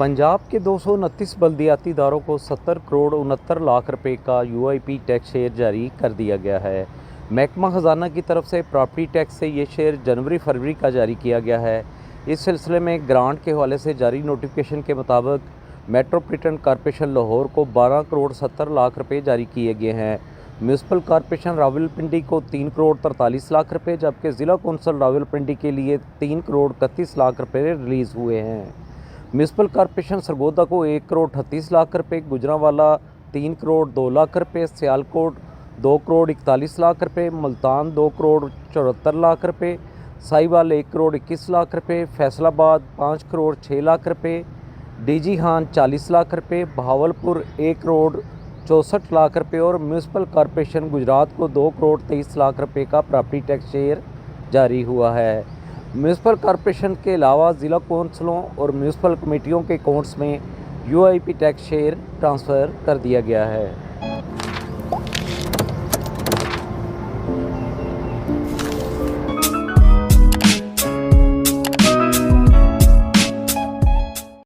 पंजाब के 229 बल्दियाती इदारों को 70 करोड़ 69 लाख रुपए का यूआईपी टैक्स शेयर जारी कर दिया गया है। महकमा ख़जाना की तरफ से प्रॉपर्टी टैक्स से ये शेयर जनवरी फरवरी का जारी किया गया है। इस सिलसिले में ग्रांट के हवाले से जारी नोटिफिकेशन के मुताबिक मेट्रोपॉलिटन कॉरपोरेशन लाहौर को 12 करोड़ 70 लाख रुपये जारी किए गए हैं। म्यूनसिपल कॉरपोरेशन रावलपिंडी को 3 करोड़ 43 लाख रुपये, जबकि ज़िला कौंसल रावलपिंडी के लिए 3 करोड़ 31 लाख रुपये रिलीज़ हुए हैं। म्यूनसिपल कॉरपोरेशन सरगोदा को 1 करोड़ 38 लाख रुपये, गुजरांवाला 3 करोड़ 2 लाख रुपये, सियालकोट 2 करोड़ 41 लाख रुपये, मुल्तान 2 करोड़ 74 लाख रुपये, साहिवाल 1 करोड़ 21 लाख रुपये, फैसलाबाद 5 करोड़ 6 लाख रुपये, डीजी खान 40 लाख रुपये, बहावलपुर 1 करोड़ 64 लाख रुपये और म्यूनसिपल कॉरपोरेशन गुजरात को 2 करोड़ 23 लाख रुपये का प्रॉपर्टी टैक्स शेयर जारी हुआ है। म्यूनसिपल कॉरपोरेशन के अलावा ज़िला कौंसलों और म्यूनसिपल कमेटियों के अकाउंट्स में यूआईपी टैक्स शेयर ट्रांसफ़र कर दिया गया है।